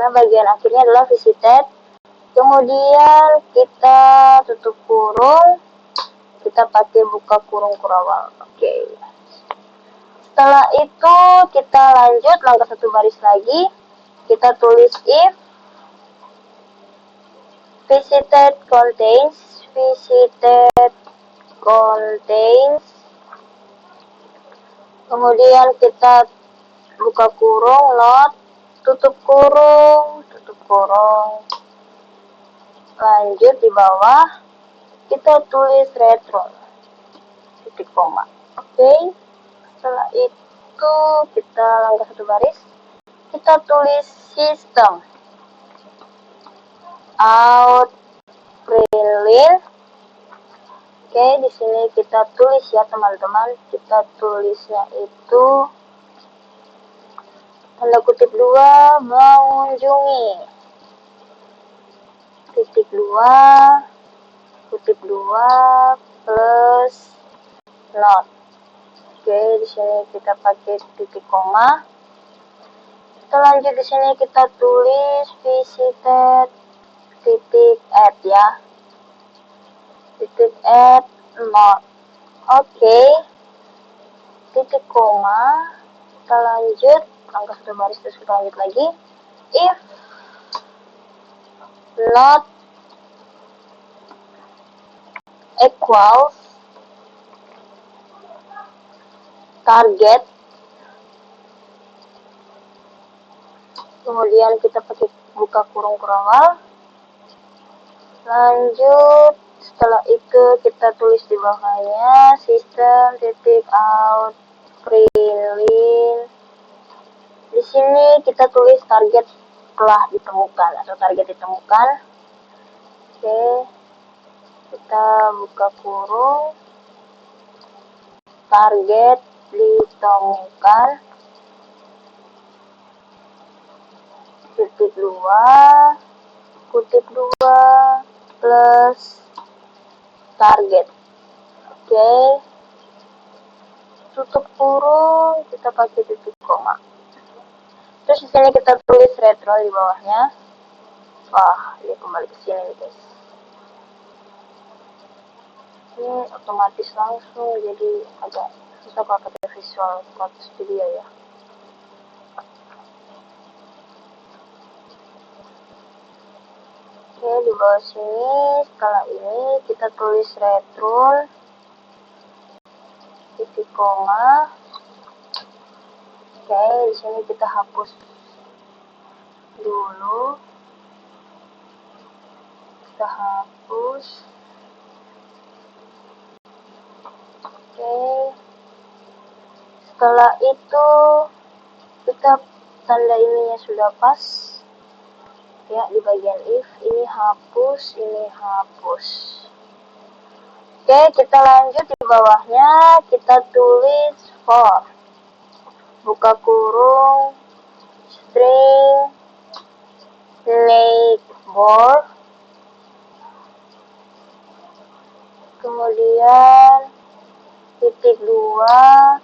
karena bagian akhirnya adalah visited. Kemudian kita tutup kurung, kita pakai buka kurung kurawal. Oke. Setelah itu kita lanjut langkah satu baris lagi, kita tulis if visited contains, kemudian kita buka kurung, not, tutup kurung, lanjut di bawah kita tulis return titik koma. Oke. Setelah itu kita langkah satu baris, kita tulis system out println. Oke, di sini kita tulis ya teman-teman, kita tulisnya itu tanda kutip 2 mengunjungi titik 2 kutip 2 plus not. Oke, di sini kita pakai titik koma. Kita lanjut di sini kita tulis visited titik add ya. Titik add not. Oke. Titik koma. Kita lanjut langkah satu baris, terus kita lanjut lagi. If not equals target, kemudian kita pakai buka kurung kurawal. Lanjut, setelah itu kita tulis di bawahnya system titik out println. Di sini kita tulis target telah ditemukan atau target ditemukan. Oke, kita buka kurung, target ditemukan titik 2 kutip 2 plus target. Oke, tutup kurung, kita pakai titik koma. Terus di sini kita tulis retro di bawahnya. Wah, ini kembali ke sini nih guys. Ini otomatis langsung, jadi agak susah kalau pakai Visual Code Studio ya. Oke, di bawah sini setelah ini kita tulis return titik koma. Oke, di sini kita hapus dulu. Kita hapus. Oke. Setelah itu kita tanda ininya sudah pas. Ya, di bagian if ini hapus, ini hapus. Oke, kita lanjut di bawahnya, kita tulis for buka kurung string neighbor, kemudian titik 2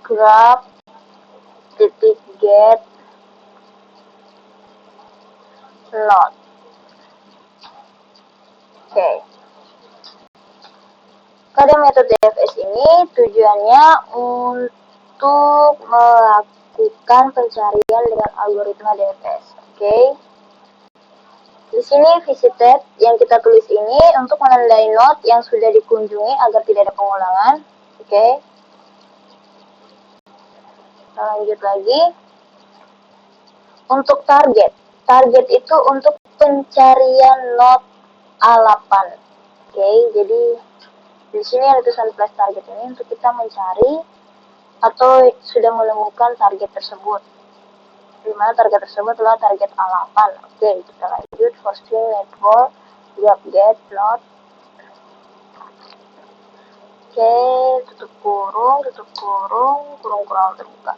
grab titik get not. Oke. Pada metode DFS ini tujuannya untuk melakukan pencarian dengan algoritma DFS. Oke. Di sini visited yang kita tulis ini untuk menandai node yang sudah dikunjungi agar tidak ada pengulangan. Oke. Kita lanjut lagi. Untuk target. Target itu untuk pencarian node A8. Oke, jadi di sini ada tulisan plus target ini untuk kita mencari atau sudah menemukan target tersebut. Di mana target tersebut adalah target A8. Oke, kita lanjut for string network grab get not. Oke, tutup kurung, kurung terbuka.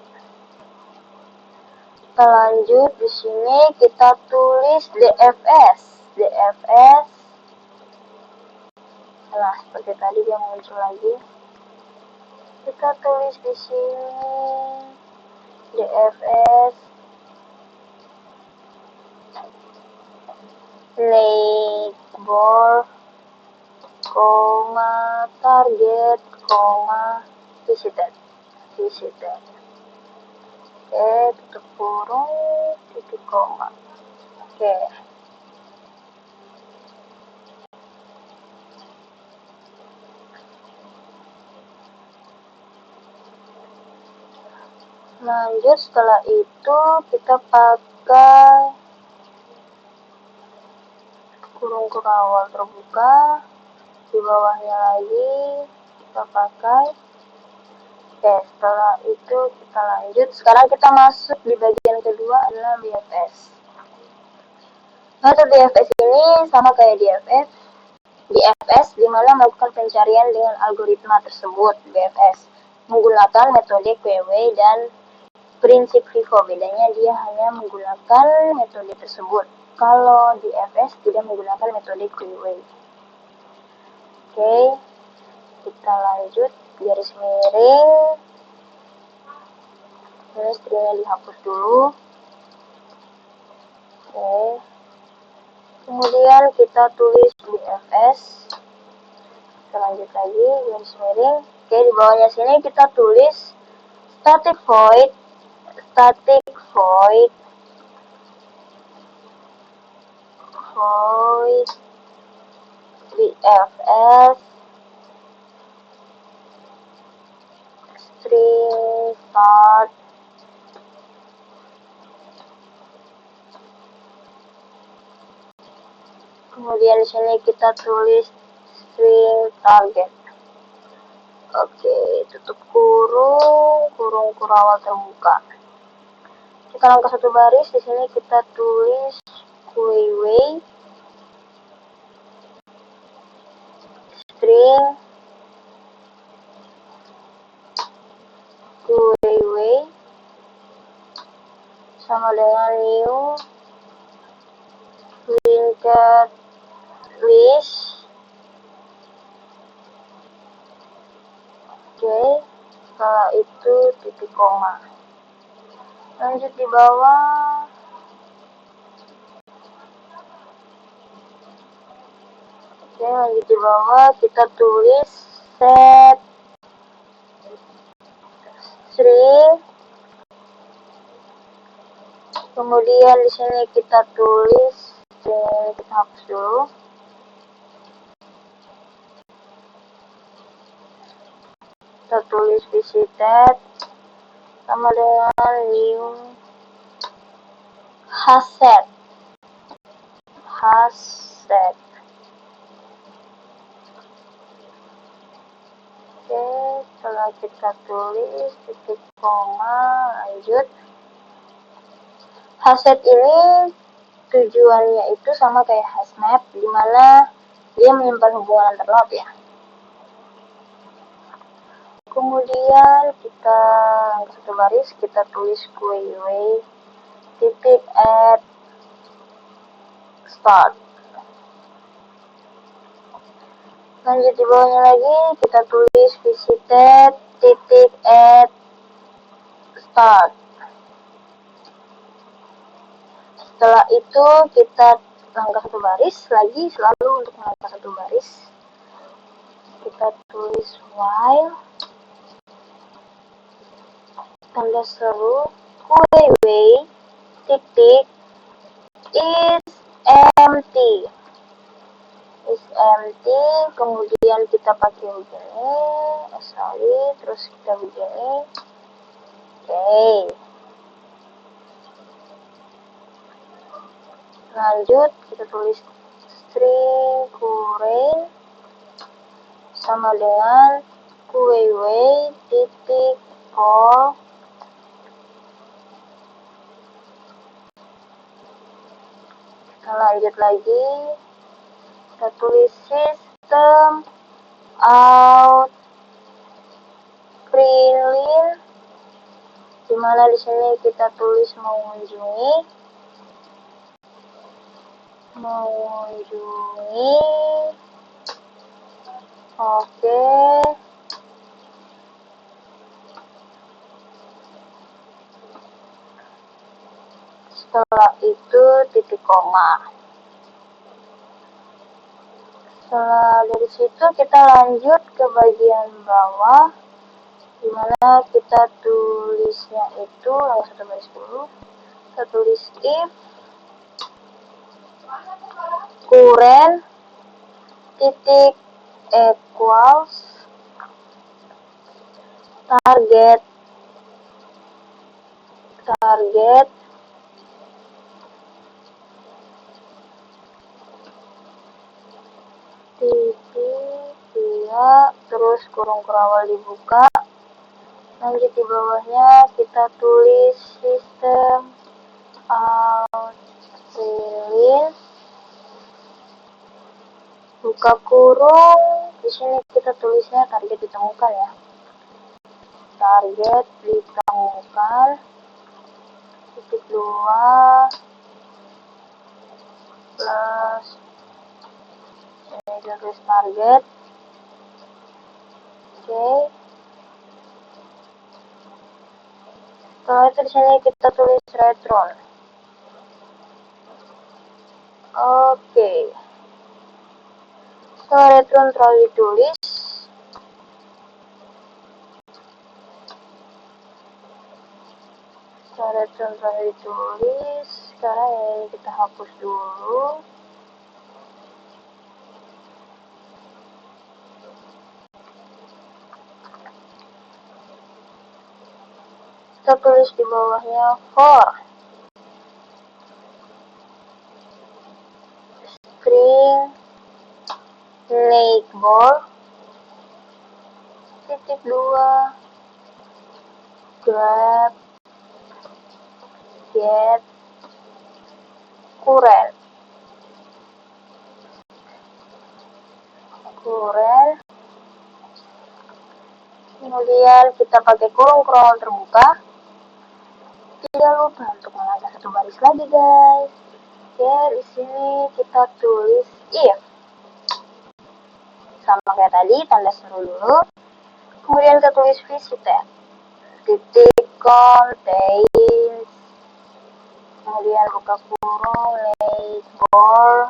Kita lanjut di sini kita tulis DFS. Nah, seperti tadi dia muncul lagi. Kita tulis di sini DFS label, target, visited. Oke, tutup kurung, titik koma. Oke. Lanjut, setelah itu kita pakai kurung awal terbuka, di bawahnya lagi kita pakai. Oke, setelah itu kita lanjut. Sekarang kita masuk di bagian kedua adalah BFS. Metode BFS ini sama kayak DFS di mana melakukan pencarian dengan algoritma tersebut. BFS menggunakan metode QW dan prinsip FIFO. Bedanya dia hanya menggunakan metode tersebut. Kalau DFS tidak menggunakan metode QW. Oke, kita lanjut. Garis miring. Ini stringnya dihapus dulu. Oke. Kemudian kita tulis BFS. Kita lanjut lagi, garis miring. Oke, di bawahnya sini kita tulis static void BFS string start kemudian di sini kita tulis string target. Oke, tutup kurung awal terbuka. Kita langkah satu baris, di sini kita tulis QW string QW sama dengan new linked list. Oke, setelah itu titik koma. Lanjut di bawah. Oke, lanjut di bawah kita tulis set string. Kemudian di sini kita tulis string, kita hapus dulu. Kita tulis visited sama dengan new hasset. Oke, setelah kita tulis titik koma, lanjut. Hasset ini tujuannya itu sama kayak hashmap, dimana dia menyimpan hubungan antar node ya. Kemudian kita langkah satu baris, kita tulis QW titik add start. Lanjut di bawahnya lagi kita tulis visited titik add start. Setelah itu kita langkah satu baris lagi, selalu untuk langkah satu baris kita tulis while tanda seru QW titik is empty, kemudian kita pakai begini, terus kita begini. Oke, lanjut kita tulis string current sama dengan QW titik call. Kita lanjut lagi, kita tulis system out println, dimana di sini kita tulis mengunjungi. Oke, setelah itu titik koma. Setelah dari situ kita lanjut ke bagian bawah, dimana kita tulisnya itu langsung satu baris dulu. Kita tulis if current titik equals target titik dia, terus kurung kerawal dibuka. Lanjut di bawahnya kita tulis sistem out release, buka kurung. Di sini kita tulisnya target ditemukan ya. Target ditemukan titik 2 plus ini tulis target. Oke. Setelah itu di sini kita tulis return. Oke. Setelah return telah ditulis, sekarang ini kita hapus dulu. Kita tulis di bawahnya for string neighbor titik 2 grab get current. Kemudian kita pakai kurung kerawal terbuka. Tidak lupa untuk menambah satu baris lagi guys. Oke, di sini kita tulis if. Sama kayak tadi, tanda seru dulu. Kemudian kita tulis visited titik contains, kemudian buka kurung neighbor,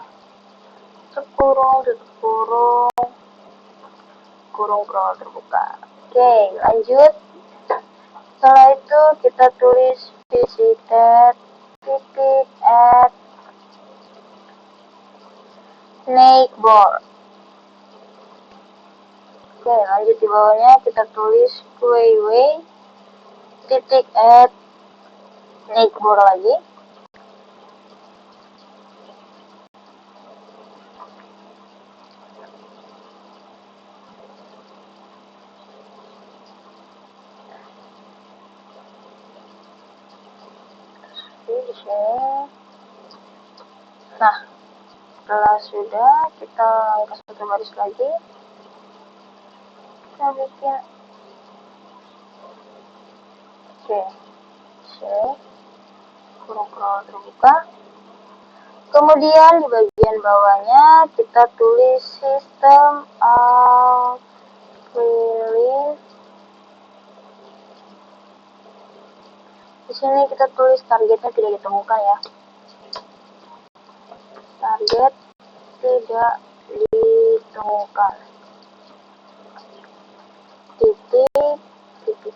kurung kerawal terbuka. Oke, lanjut. Setelah itu kita tulis visited titik at neighbor. Oke, lanjut di bawahnya kita tulis QW titik at neighbor lagi. Di sini. Nah, setelah sudah kita angkat satu baris lagi. Kita bikin sini kurung kerawal terbuka. Kemudian di bagian bawahnya kita tulis sistem out release. Di sini kita tulis targetnya tidak ditemukan ya. Target tidak ditemukan. Titik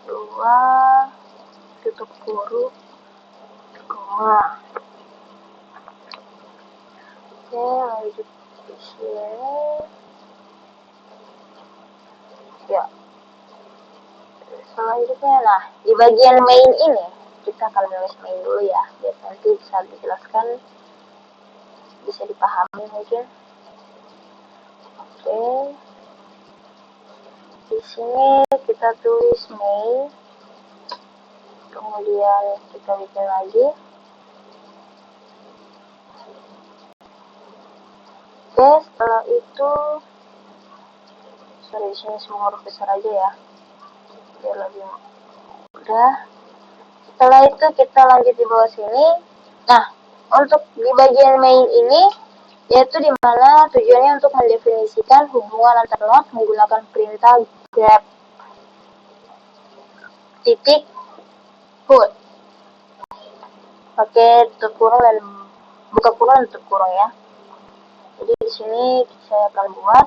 2 tutup kurung koma. Oke, lanjut di sini. Ya. Selanjutnya, nah di bagian main ini kita akan menulis main dulu ya, biar nanti bisa dijelaskan, bisa dipahami mungkin. Oke. Di sini kita tulis main. Kemudian kita bikin lagi. Oke, setelah itu di sini semua huruf besar aja ya, biar lebih mudah. Setelah itu kita lanjut di bawah sini. Nah, untuk di bagian main ini, yaitu dimana tujuannya untuk mendefinisikan hubungan antar not menggunakan perintah grab titik put. Pakai tutup kurung dan buka kurung dan tutup kurung ya. Jadi di sini saya akan buat.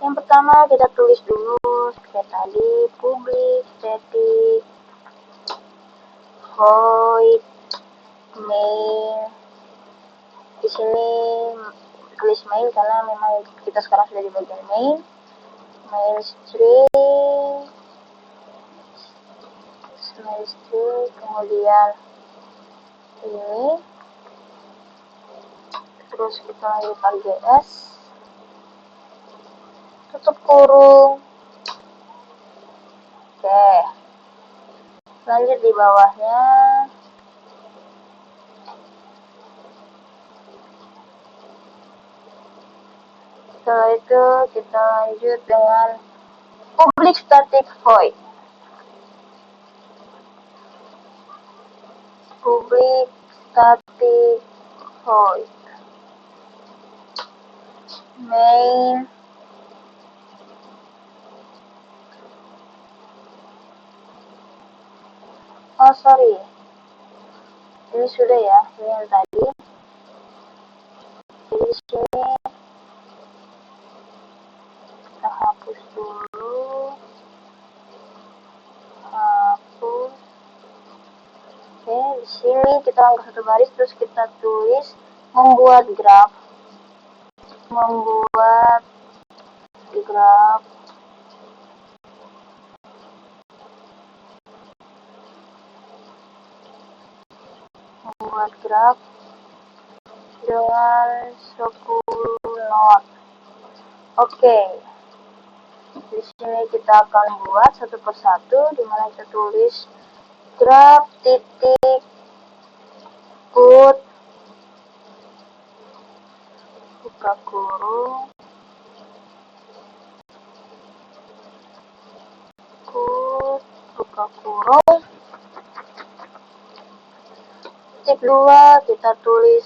Yang pertama kita tulis dulu kayak tadi, public static void main. Di sini tulis main karena memang kita sekarang sudah di bagian main. Main string, kemudian ini, terus kita lanjutkan gs, tutup kurung. Oke, lanjut di bawahnya. Setelah itu kita lanjut dengan public static void. Public static void main sorry, ini sudah ya, ini yang tadi. Jadi di sini kita hapus dulu, hapus. Oke, di sini kita angkat satu baris, terus kita tulis membuat graf, membuat graf dengan 10 not. Oke, di sini kita akan buat satu persatu, dimana kita tulis graf titik put buka kurung put buka kurung titik 2 kita tulis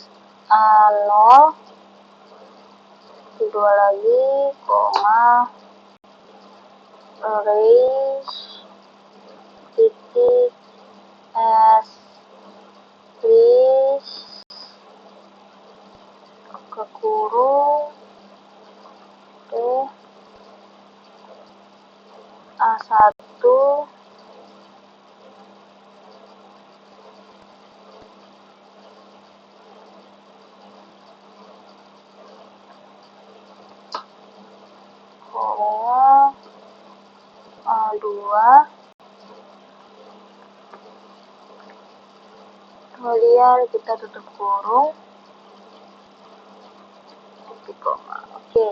A0, titik 2 lagi, koma, arrays titik s please buka kurung, oke, A1 koma, A2, kemudian kita tutup kurung, titik koma. Oke.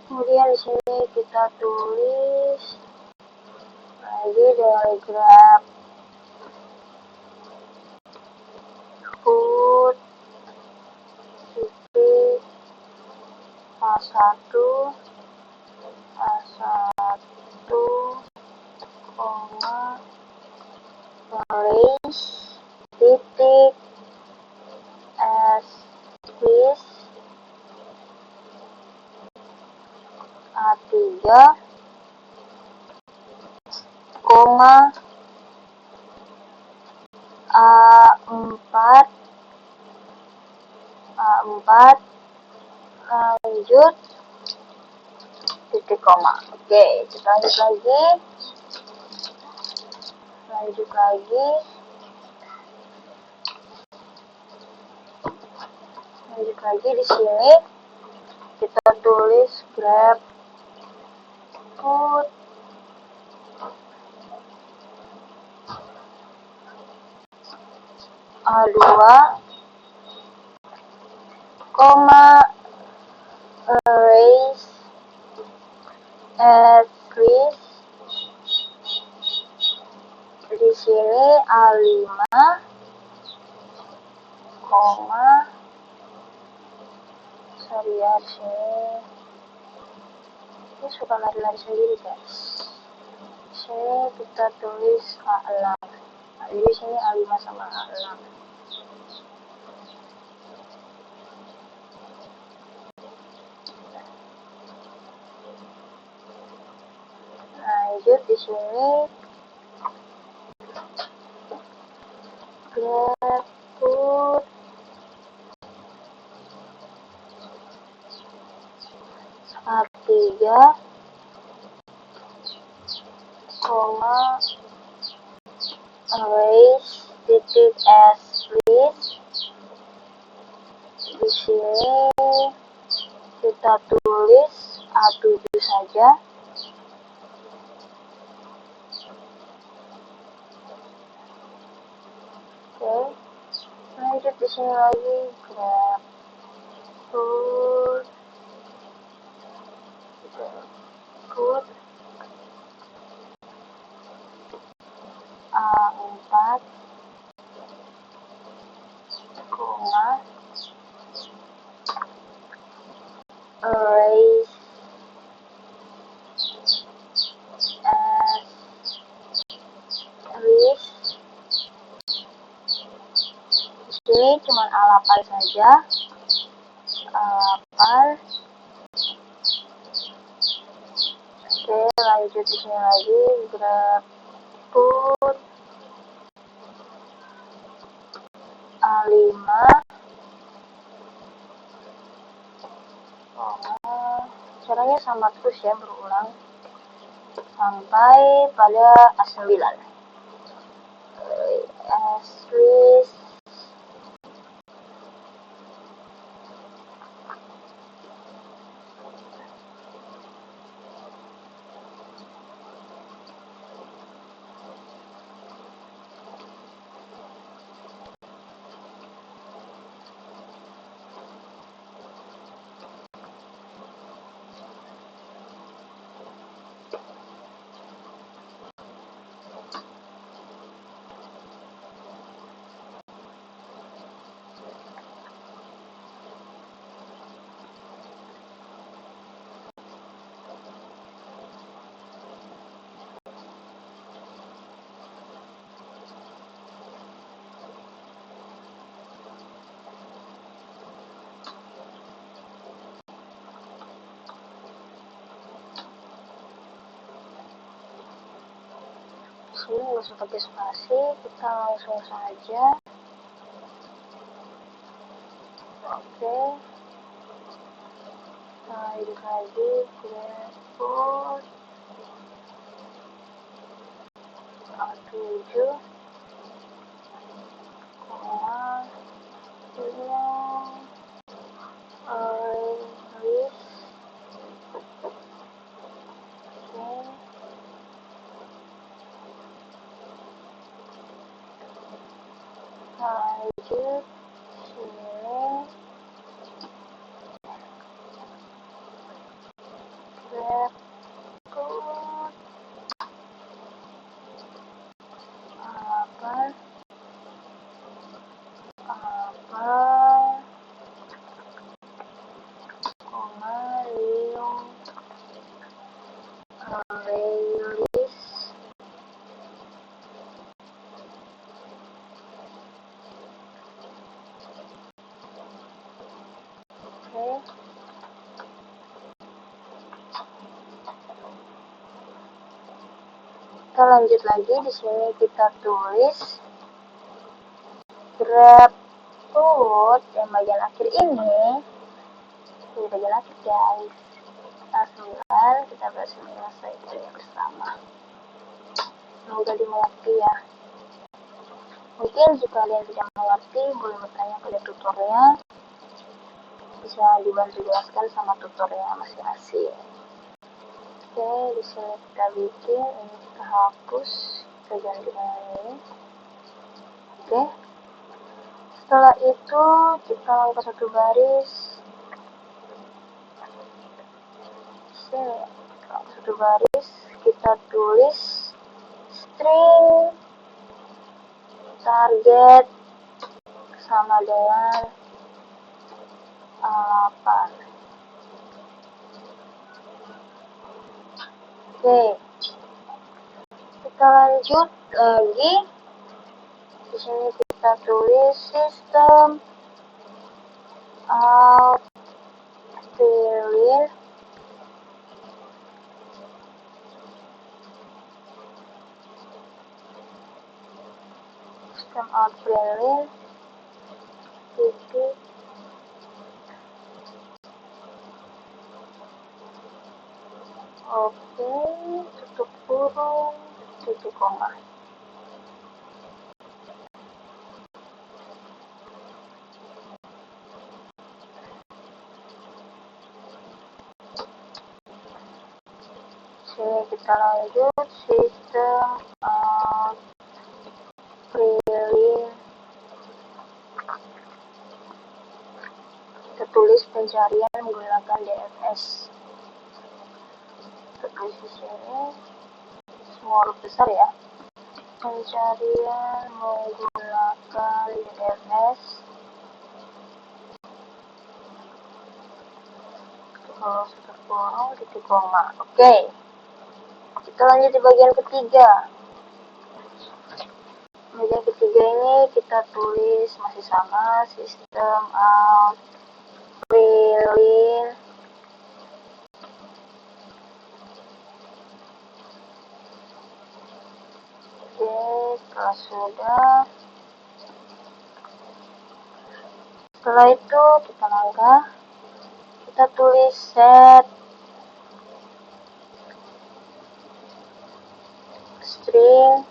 Kemudian di sini kita tulis lagi dengan graf put titik A1 koma arrays titik s please A3 koma A4 lanjut titik koma. Oke, kita lanjut lagi di sini kita tulis graf put A2 koma arrays please di sini A5 koma sorry ya, di sini ini suka lari-lari sendiri guys. Di sini kita tulis A6. Nah, jadi sini A5 sama A6. Nah, lanjut di sini grab food A3, koma arrays titik s list. Di sini kita tulis A7 saja. Oke, lanjut di sini lagi grab food A4, koma arrays as list. Di sini cuma A8 saja. A8. Oke, lanjut di sini lagi grab food A5, caranya sama terus ya, berulang sampai pada A9. List sini nggak usah pakai spasi, kita langsung saja. Oke, lanjut lagi grab food A7, koma list. Lanjut sini grab food apa koma list. Oke, kita lanjut lagi. Di sini kita tulis grab food yang bagian akhir ini, di bagian akhir guys, A9. Kita berhasil menyelesaikannya bersama. Semoga dimengerti ya. Mungkin jika kalian tidak mengerti, boleh bertanya pada tutornya, bisa dibantu jelaskan sama tutornya masing-masing. Oke, di sini kita bikin, ini kita hapus, kita ganti dengan ini. Oke, setelah itu kita angkat satu garis. Sini, satu garis, kita tulis string target sama dengan A8. Oke, kita lanjut lagi. Di sini kita tulis sistem out fill println titik oke, tutup kurung, titik koma. Sini kita lanjut sistem println. Kita tulis pencarian menggunakan DFS. Kita tulis di sini semua huruf besar ya. Pencarian menggunakan DFS. Kalau tutup kurung, titik koma. Oke. Kita lanjut di bagian ketiga. Bagian ketiga ini kita tulis masih sama sistem out println setelah sudah, setelah itu kita langkah, kita tulis set string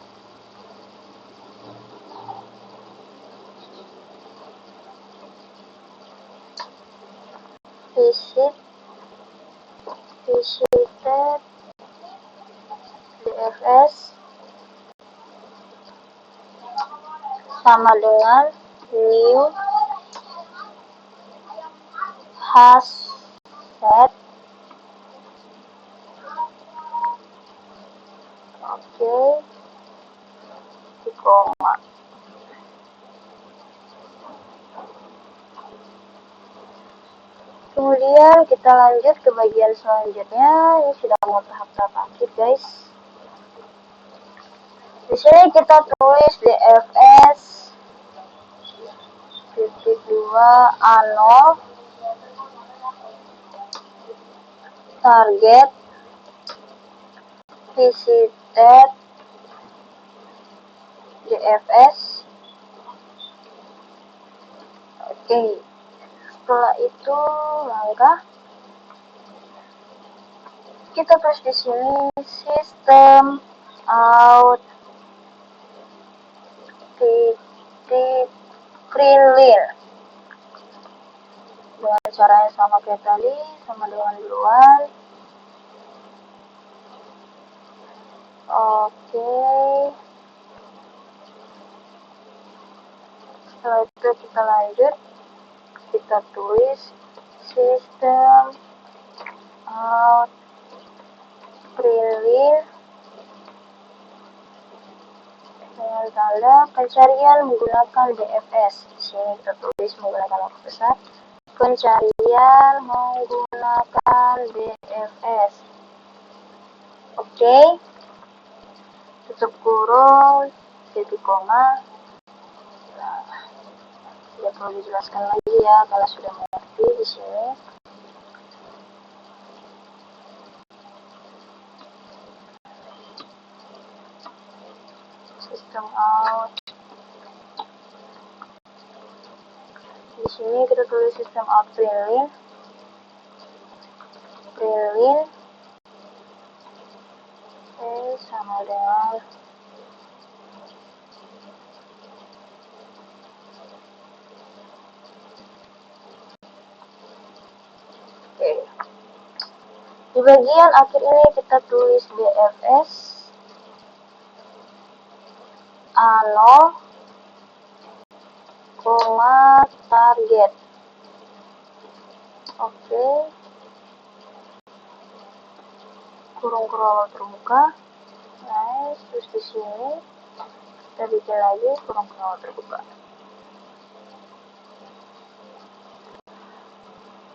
visited DFS sama dengan new hash set. Oke, di koma. Kemudian kita lanjut ke bagian selanjutnya. Ini sudah mau tahap-tahap akhir guys. Di sini kita tulis DFS titik 2 A0 target visited DFS. Oke, setelah itu langkah kita tulis di sini sistem out titik println dengan cara yang sama kayak tadi, sama dengan duluan. Oke, setelah itu kita lanjut, kita tulis sistem out println dengan tanda pencarian menggunakan DFS. Di sini kita tulis menggunakan huruf besar. Pencarian menggunakan DFS. Oke. Tutup kurung, titik koma. Tidak perlu dijelaskan lagi ya, kalau sudah mengerti di sini. Sistem out. Di sini kita tulis sistem out println sama dengan di bagian akhir ini kita tulis DFS A0, target. Oke. Kurung kerol terbuka. Nice. Terus di sini kita bikin lagi kurung kerol terbuka.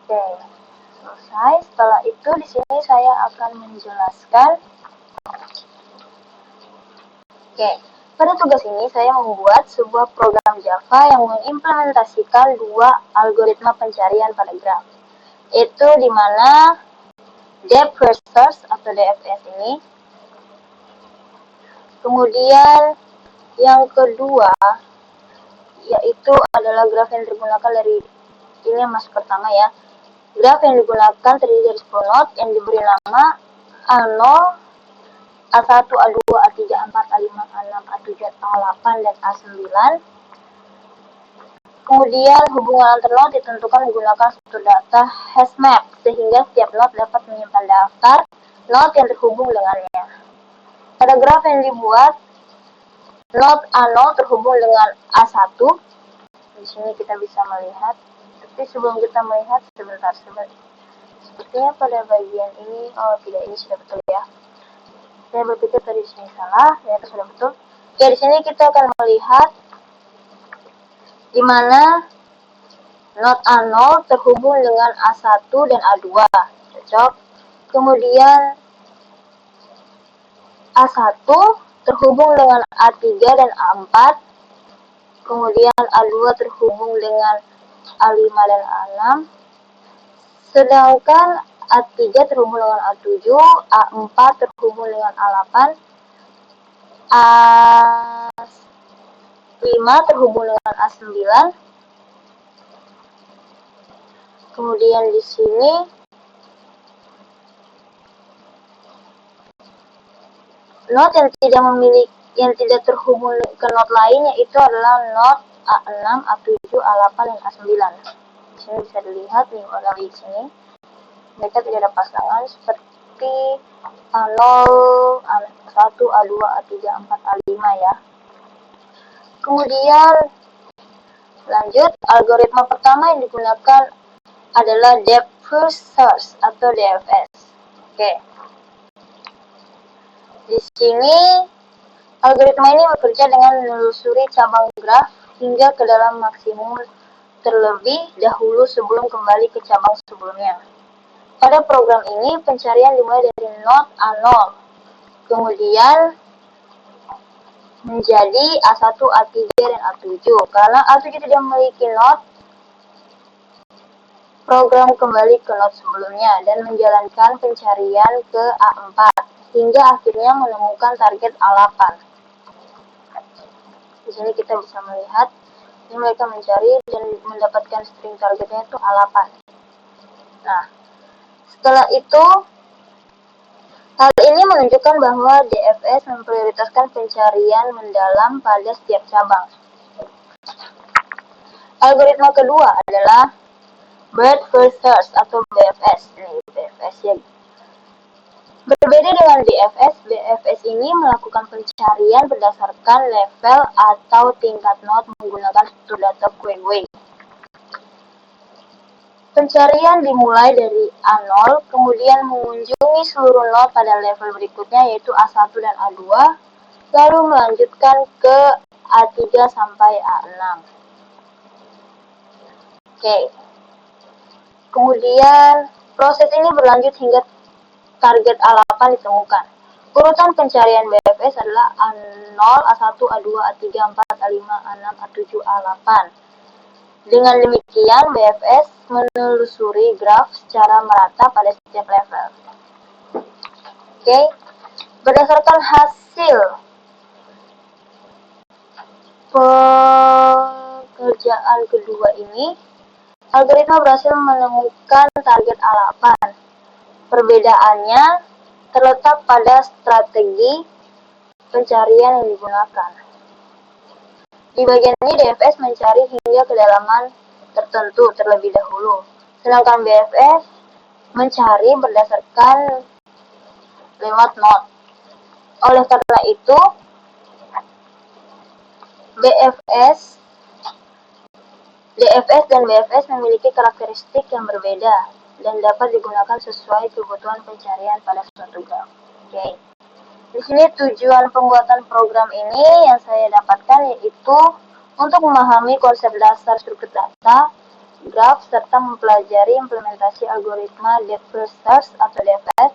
Oke. Selesai. Setelah itu di sini saya akan menjelaskan. Oke. Pada tugas ini saya membuat sebuah program Java yang mengimplementasikan dua algoritma pencarian pada graf. Itu dimana depth first search atau DFS ini. Kemudian yang kedua yaitu adalah graf yang digunakan dari ini yang masuk pertama ya. Graf yang digunakan terdiri dari 10 not yang diberi nama A0, A1, A2, A3, A4, A5, A6, A7, A8, dan A9. Kemudian hubungan antar not ditentukan menggunakan struktur data hash map, sehingga setiap not dapat menyimpan daftar not yang terhubung dengannya. Pada graf yang dibuat, not A0 terhubung dengan A1. Di sini kita bisa melihat. Tapi sebelum kita melihat, sebentar. Sepertinya pada bagian ini, oh tidak, ini sudah betul ya. Saya berpikir tadi di sini salah, ternyata sudah betul. Oke, di sini kita akan melihat di mana not A0 terhubung dengan A1 dan A2. Cocok. Kemudian A1 terhubung dengan A3 dan A4. Kemudian A2 terhubung dengan A5 dan A6. Sedangkan A3 terhubung dengan A7, A4 terhubung dengan A8, A5 terhubung dengan A9. Kemudian di sini not yang tidak terhubung ke not lainnya itu adalah not A6, A7, A8, dan A9. Di sini bisa dilihat nih di sini. Mereka tidak ada pasangan seperti A0, A1, A2, A3, A4, A5 ya. Kemudian lanjut, algoritma pertama yang digunakan adalah depth first search atau DFS. Oke. Di sini algoritma ini bekerja dengan menelusuri cabang graf hingga ke dalam maksimum terlebih dahulu sebelum kembali ke cabang sebelumnya. Pada program ini, pencarian dimulai dari not A0, kemudian menjadi A1, A3, dan A7. Karena A7 tidak memiliki not, program kembali ke not sebelumnya dan menjalankan pencarian ke A4, hingga akhirnya menemukan target A8. Di sini kita bisa melihat, ini mereka mencari dan mendapatkan string targetnya itu A8. Nah, setelah itu, hal ini menunjukkan bahwa DFS memprioritaskan pencarian mendalam pada setiap cabang. Algoritma kedua adalah breadth first search atau BFS. Ini BFS ya. Berbeda dengan DFS, BFS ini melakukan pencarian berdasarkan level atau tingkat not menggunakan struktur data Queue. Pencarian dimulai dari A0, kemudian mengunjungi seluruh not pada level berikutnya yaitu A1 dan A2, lalu melanjutkan ke A3 sampai A6. Oke. Kemudian proses ini berlanjut hingga target A8 ditemukan. Urutan pencarian BFS adalah A0, A1, A2, A3, A4, A5, A6, A7, A8. Dengan demikian, BFS menelusuri graf secara merata pada setiap level. Oke, berdasarkan hasil pekerjaan kedua ini, algoritma berhasil menemukan target A8. Perbedaannya terletak pada strategi pencarian yang digunakan. Di bagian ini DFS mencari hingga kedalaman tertentu terlebih dahulu, sedangkan BFS mencari berdasarkan lewat not. Oleh karena itu, DFS dan BFS memiliki karakteristik yang berbeda dan dapat digunakan sesuai kebutuhan pencarian pada suatu graf. Oke. Di sini tujuan pembuatan program ini yang saya dapatkan yaitu untuk memahami konsep dasar struktur data, graf, serta mempelajari implementasi algoritma depth first search atau DFS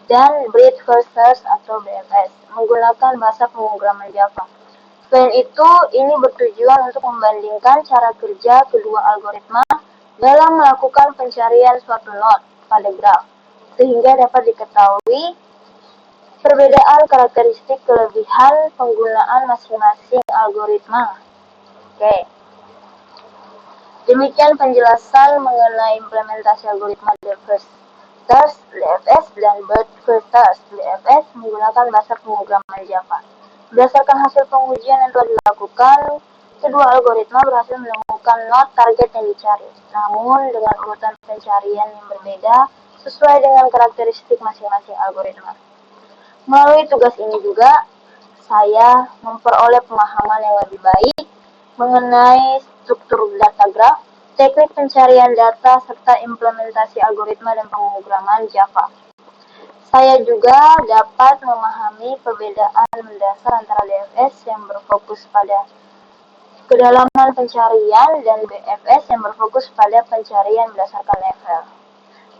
dan breadth first search atau BFS menggunakan bahasa pemrograman Java. Selain itu, ini bertujuan untuk membandingkan cara kerja kedua algoritma dalam melakukan pencarian suatu node pada graf, sehingga dapat diketahui perbedaan karakteristik kelebihan penggunaan masing-masing algoritma. Oke. Demikian penjelasan mengenai implementasi algoritma DFS, dan BERT. DFS menggunakan bahasa pemrograman Java. Berdasarkan hasil pengujian yang telah dilakukan, kedua algoritma berhasil menemukan node target yang dicari, namun dengan urutan pencarian yang berbeda sesuai dengan karakteristik masing-masing algoritma. Melalui tugas ini juga, saya memperoleh pemahaman yang lebih baik mengenai struktur data graph, teknik pencarian data, serta implementasi algoritma dan pemrograman Java. Saya juga dapat memahami perbedaan mendasar antara DFS yang berfokus pada kedalaman pencarian dan BFS yang berfokus pada pencarian berdasarkan level.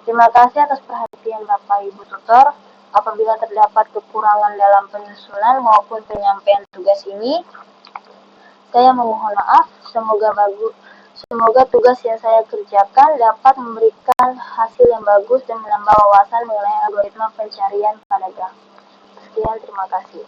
Terima kasih atas perhatian Bapak Ibu tutor. Apabila terdapat kekurangan dalam penyusunan maupun penyampaian tugas ini, saya memohon maaf. Semoga tugas yang saya kerjakan dapat memberikan hasil yang bagus dan menambah wawasan mengenai algoritma pencarian pada graf. Sekian, terima kasih.